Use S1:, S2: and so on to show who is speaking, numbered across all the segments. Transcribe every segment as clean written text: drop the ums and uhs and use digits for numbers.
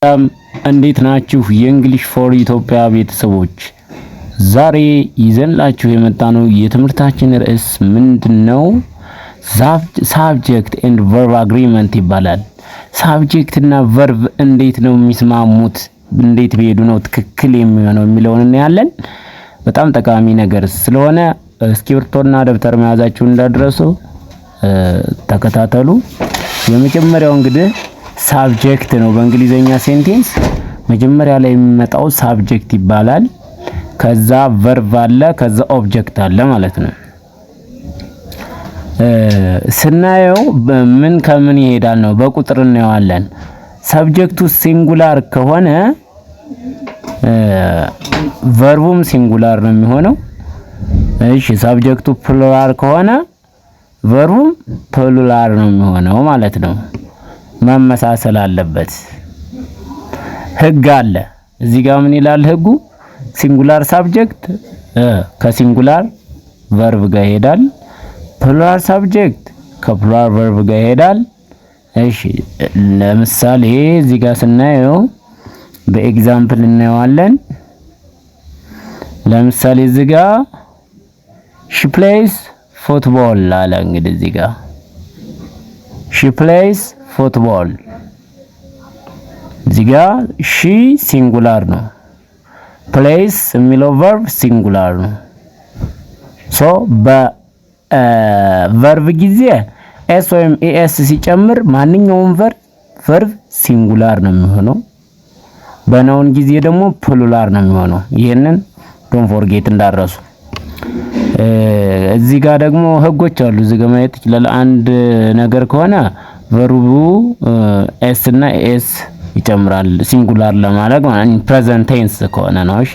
S1: እንዴት ናችሁ? የእንግሊሽ ፎር ኢትዮጵያ ቤተሰቦች ዛሬ ይዘንላችሁ የመጣነው የትምህርታችን ርዕስ ምንድነው? ሳብጀክት ኤንድ ቨርብ አግሪመንት ይባላል። ሳብጀክት እና ቨርብ እንዴት ነው የሚስማሙት? እንዴት ቢሄዱ ነው ትክክል የሚሆነው የሚለውን እናያለን። በጣም ጠቃሚ ነገር ስለሆነ እስክሪብቶና ደብተር መያዛችሁን እንዳትረሱ ተከታተሉ። የመጀመሪያው እንግዲህ ሳብጀክት ነው። በእንግሊዘኛ ሴንቴንስ መጀመሪያ ላይ የሚመጣው ሳብጀክት ይባላል። ከዛ ቨርብ አለ፣ ከዛ ኦብጀክት አለ ማለት ነው። ስናየው ምን ከምን ይሄዳል ነው፣ በቁጥር እናየዋለን። ሳብጀክቱ ሲንጉላር ከሆነ ቨርቡም ሲንጉላር ነው የሚሆነው። እሺ ሳብጀክቱ ፕሉራል ከሆነ ቨርቡም ፕሉራል ነው የሚሆነው ማለት ነው። መመሳሰል አለበት። ህግ አለ እዚህ ጋር ምን ይላል ህጉ? ሲንጉላር ሳብጀክት ከሲንጉላር ቨርብ ጋር ይሄዳል። ፕሉራል ሳብጀክት ከፕሉራል ቨርብ ጋር ይሄዳል። እሺ ለምሳሌ እዚህ ጋር ስናየው በኤግዛምፕል እናየዋለን። ለምሳሌ እዚህ ጋር she plays football አለ። እንግዲህ እዚህ ጋር she plays football እዚህ ጋር she ሲንጉላር ነው፣ plays የሚለው ቨርብ ሲንጉላር ነው። ሶ በቨርብ ጊዜ ኤስ ወይም ኤስ ሲጨምር ማንኛውም ቨርብ ሲንጉላር ነው የሚሆነው። በናውን ጊዜ ደግሞ ፕሉራል ነው የሚሆነው። ይሄንን ዶንት ፎርጌት እንዳረሱ። እዚህ ጋር ደግሞ ህጎች አሉ። እዚህ ጋር ማየት ይችላል። አንድ ነገር ከሆነ ቨርቡ ኤስ እና ኤስ ይጨምራል ሲንጉላር ለማድረግ ማለት ፕሬዘንት ቴንስ ከሆነ ነው። እሺ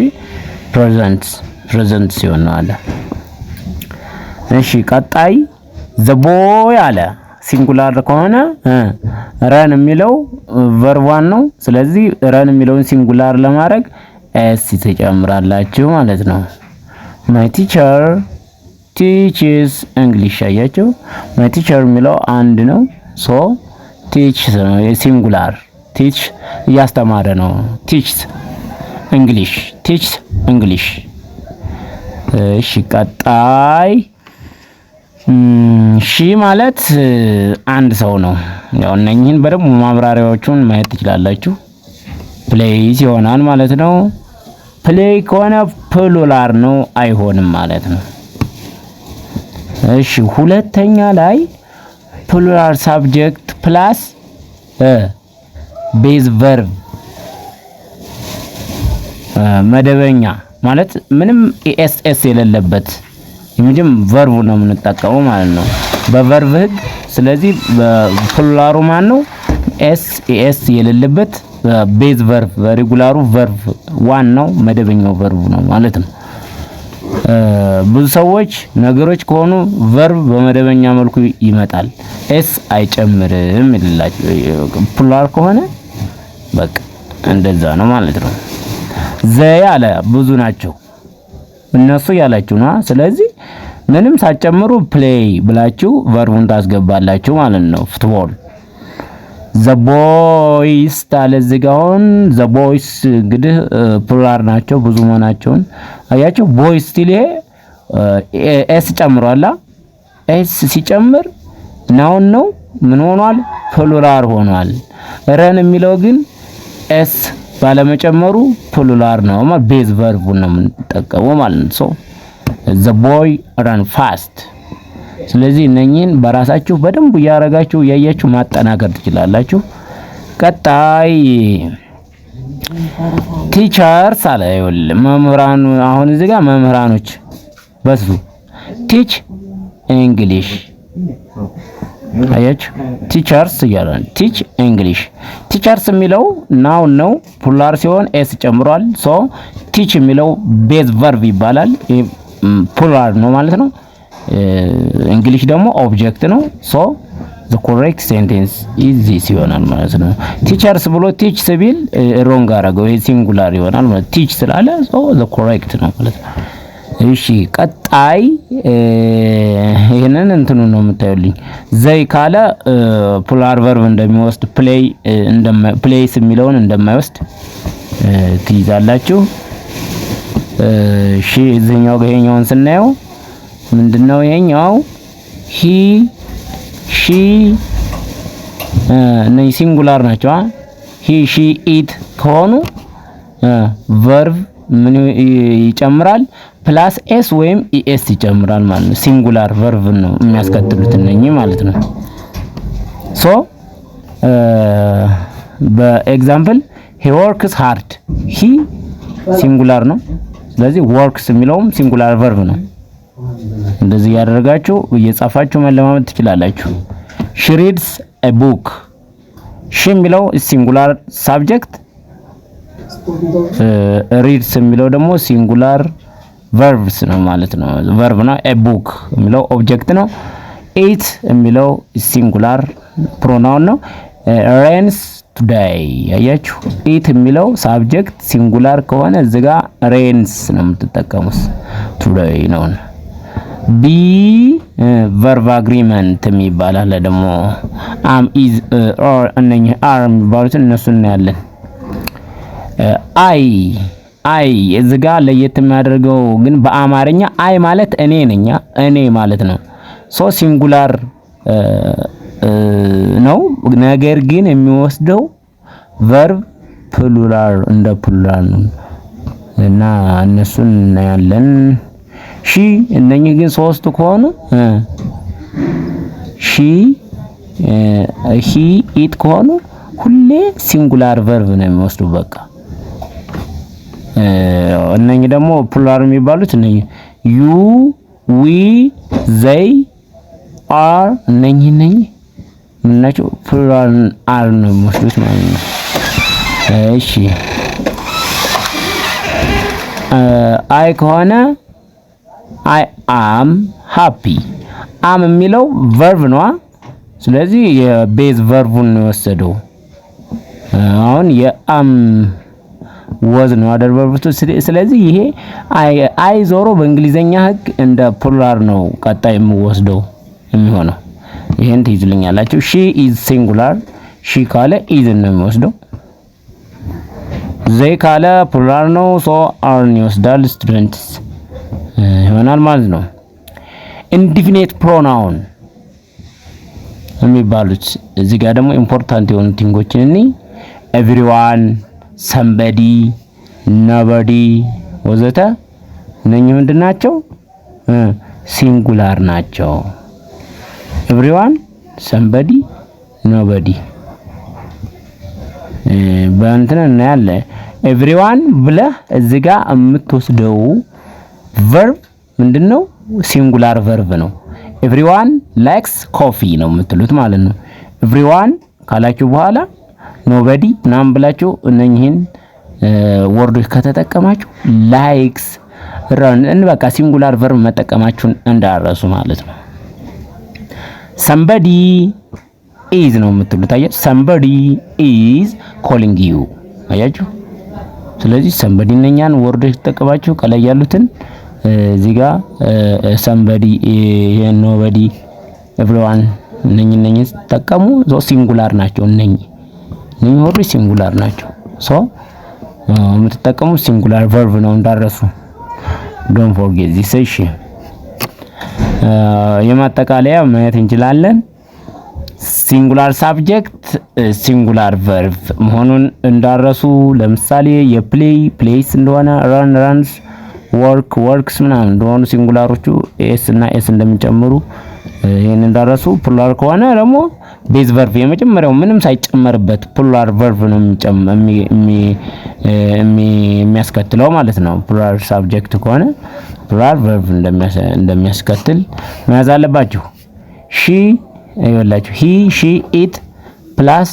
S1: ፕሬዘንት ሲሆን ነው አለ። እሺ ቀጣይ ዘ ቦይ አለ። ሲንጉላር ከሆነ ረን የሚለው ቨርቧን ነው። ስለዚህ ረን የሚለውን ሲንጉላር ለማድረግ ኤስ ትጨምራላችሁ ማለት ነው። my teacher teaches English አያችሁ። my teacher የሚለው አንድ ነው። ሶ teach ነው የሲንጉላር teach እያስተማረ ነው። teach English እሺ ቀጣይ ሺ ማለት አንድ ሰው ነው። ያው እነኚህን በደንብ ማብራሪያዎቹን ማየት ትችላላችሁ። ፕሌይስ ይሆናል ማለት ነው። ፕሌይ ከሆነ ፕሉራል ነው አይሆንም ማለት ነው። እሺ ሁለተኛ ላይ ፕሉራል ሳብጀክት ፕላስ ቤዝ ቨርብ መደበኛ ማለት ምንም ኤስኤስ የሌለበት የምንም ቨርቡ ነው የምንጠቀመው ማለት ነው በቨርብ ህግ። ስለዚህ በፕሉራሉ ማን ነው? ኤስ የሌለበት ቤዝ ቨርብ ሬጉላሩ ቨርብ ዋናው መደበኛው ቨርብ ነው ማለት ነው። ብዙ ሰዎች ነገሮች ከሆኑ ቨርብ በመደበኛ መልኩ ይመጣል፣ ኤስ አይጨምርም ይላችሁ። ፕሉራል ከሆነ በቃ እንደዛ ነው ማለት ነው። ዘይ አለ ብዙ ናቸው እነሱ ያላችሁ ነው። ስለዚህ ምንም ሳትጨምሩ ፕሌይ ብላችሁ ቨርቡን ታስገባላችሁ ማለት ነው። ፉትቦል ዘ ቦይስ ታለ ዝጋውን ዘ ቦይስ እንግዲህ ፕሉራል ናቸው ብዙ መሆናቸውን አያችሁ። ቦይስ ስቲል ኤስ ጨምሯላ። ኤስ ሲጨምር ናውን ነው ምን ሆኗል? ፕሉራል ሆኗል። ረን የሚለው ግን ኤስ ባለመጨመሩ ፕሉራል ነው ማለት ቤዝ ቨርብ ነው የምንጠቀመው ማለት ነው። ሶ ዘ ቦይ ራን ፋስት። ስለዚህ እነኚህን በራሳችሁ በደንብ ያያረጋችሁ ያያችሁ ማጠናከር ትችላላችሁ። ቀጣይ ቲቸርስ አለ። ይኸውልህ መምህራን፣ አሁን እዚህ ጋር መምህራኖች በሱ ቲች እንግሊሽ አያችሁ። ቲቸርስ ይላል። ቲች እንግሊሽ ቲቸርስ የሚለው ናውን ነው ፕሉራል ሲሆን ኤስ ጨምሯል። ሶ ቲች የሚለው ቤዝ ቨርብ ይባላል። ፕሉራል ነው ማለት ነው። እንግሊሽ ደግሞ ኦብጀክት ነው። ሶ the correct sentence is this ይሆናል ማለት ነው። ቲቸርስ ብሎ ቲች ሲል ሮንግ አደረገው። ይሄ ሲንጉላር ይሆናል ማለት ቲች ስላለ ሶ the correct ነው ማለት ነው። እሺ ቀጣይ ይሄንን እንትኑ ነው የምታዩልኝ። ዘይ ካለ ፕሉራል ቨርብ እንደሚወስድ ፕሌይስ የሚለውን እንደማይወስድ ትይዛላችሁ። እሺ እዚህኛው ጋር ይሄኛውን ስናየው ምንድነው ይሄኛው ሂ ሺ እነዚህ ሲንጉላር ናቸው። ሂ ሺ ኢት ከሆኑ ቨርብ ምን ይጨምራል? ፕላስ ኤስ ወይም ኢኤስ ይጨምራል ማለት ነው። ሲንጉላር ቨርብ ነው የሚያስከትሉት እነኚህ ማለት ነው። ሶ በኤግዛምፕል ሂ ወርክስ ሃርድ ሂ ሲንጉላር ነው። ስለዚህ ወርክስ የሚለውም ሲንጉላር ቨርብ ነው። እንደዚህ ያደረጋችሁ እየጻፋችሁ መለማመድ ትችላላችሁ። ሺ ሪድስ ኤ ቡክ ሺ የሚለው ሲንጉላር ሳብጀክት ሪድስ የሚለው ደግሞ ሲንጉላር ቨርብስ ነው ማለት ነው። ቨርብ ነው። ኤ ቡክ የሚለው ኦብጀክት ነው። ኢት የሚለው ሲንጉላር ፕሮናውን ነው። ሬንስ ቱዴይ ያያችሁ ኢት የሚለው ሳብጀክት ሲንጉላር ከሆነ እዚህ ጋር ሬንስ ነው የምትጠቀሙት። ቱዴይ ነው። ቢ ቨርብ አግሪመንት የሚባል ደግሞ አም ኢዝ ኦር እነኚህ አር የሚባሉት እነሱን እናያለን። አይ እዚህ ጋር ለየት የሚያደርገው ግን በአማርኛ አይ ማለት እኔ ነኝ፣ እኔ ማለት ነው። ሶ ሲንጉላር ነው። ነገር ግን የሚወስደው ቨርብ ፕሉራል እንደ ፕሉራል ነው እና እነሱን እናያለን። ሺ እነኚህ ግን ሶስት ከሆኑ ሺ ሂ ኢት ከሆኑ ሁሌ ሲንጉላር ቨርብ ነው የሚወስዱ በቃ። እነኚህ ደግሞ ፕሉራል የሚባሉት እነኚህ ዩ ዊ ዘይ አር እነኚህ ምናቸው ፕሉራል አር ነው የሚወስዱት ማለት ነው። እሺ አይ ከሆነ አይ አም ሃፒ አም የሚለው ቨርብ ነው። ስለዚህ የቤዝ ቨርቡን ነው የወሰደው። አሁን የአም ወዝ ነው አደር ቨርብቱ። ስለዚህ ይሄ አይ ዞሮ በእንግሊዘኛ ህግ እንደ ፕሉራል ነው ቀጣይ የሚወስደው የሚሆነው። ይሄን ትይዙልኛላችሁ። ሺ ኢዝ ሲንጉላር ሺ ካለ ኢዝ ነው የሚወስደው። ዘይ ካለ ፕሉራል ነው ሶ አርን ይወስዳል። ስቱደንትስ ይሆናል ማለት ነው። ኢንዲፊኒት ፕሮናውን የሚባሉት እዚህ ጋር ደግሞ ኢምፖርታንት የሆኑ ቲንጎችን እኔ ኤቭሪዋን ሰምበዲ ኖበዲ ወዘተ እነኚህ ምንድን ናቸው? ሲንጉላር ናቸው። ኤቭሪዋን ሰምበዲ ኖበዲ በእንትን እናያለን። ኤቭሪዋን ብለህ እዚህ ጋር የምትወስደው ቨርብ ምንድነው? ሲንጉላር ቨርብ ነው። ኤቭሪዋን ላይክስ ኮፊ ነው የምትሉት ማለት ነው። ኤቭሪዋን ካላችሁ በኋላ ኖበዲ ምናምን ብላችሁ እነኚህን ወርዶች ከተጠቀማችሁ ላይክስ ረን በቃ ሲንጉላር ቨርብ መጠቀማችሁን እንዳረሱ ማለት ነው። somebody is ነው የምትሉት አያችሁ። somebody is calling you አያችሁ። ስለዚህ somebody እነኛን ወርዶች ተጠቀማችሁ ከላይ ያሉትን እዚህ ጋር somebody nobody everyone እነኚህ ተጠቀሙ። ሲንጉላር ናቸው እነኚህ ወርዶች ሲንጉላር ናቸው። ሶ የምትጠቀሙ ሲንጉላር ቨርብ ነው እንዳረሱ። ዶንት ፎርጌት ዚስ። እሺ የማጠቃለያ ማየት እንችላለን። ሲንጉላር ሳብጀክት ሲንጉላር ቨርብ መሆኑን እንዳረሱ። ለምሳሌ የፕሌይ ፕሌይስ እንደሆነ ራን ራንስ ወርክ ወርክስ ምናምን እንደሆኑ ሲንጉላሮቹ ኤስ እና ኤስ እንደሚጨምሩ ይሄን እንዳረሱ። ፕሉራል ከሆነ ደግሞ ቤዝ ቨርብ የመጀመሪያው ምንም ሳይጨመርበት ፕሉራል ቨርብ ነው የሚያስከትለው ማለት ነው። ፕሉራል ሳብጀክት ከሆነ ፕሉራል ቨርብ እንደሚያስከትል መያዝ አለባችሁ። ሺ ይወላችሁ ሂ ሺ ኢት ፕላስ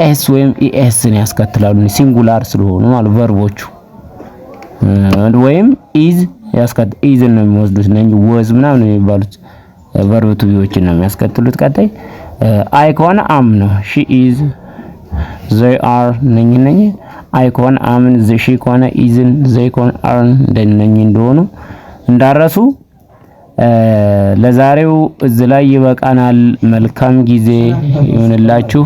S1: ኤስ ወይም ኢኤስን ያስከትላሉ ሲንጉላር ስለሆኑ ማለት ቨርቦቹ። ወይም ኢዝ ኢዝን ነው የሚወስዱት ነኝ ወዝ ምናምን የሚባሉት ቨርብ ቱ ቢዎችን ነው የሚያስከትሉት። ቀጣይ አይ ከሆነ አም ነው። ሺ ኢዝ ዘይ አር ነኝ አይ ከሆነ አምን፣ ሺ ከሆነ ኢዝን፣ ዘይ ከሆነ አርን እንደነኚህ እንደሆኑ እንዳረሱ። ለዛሬው እዚህ ላይ ይበቃናል። መልካም ጊዜ ይሁንላችሁ።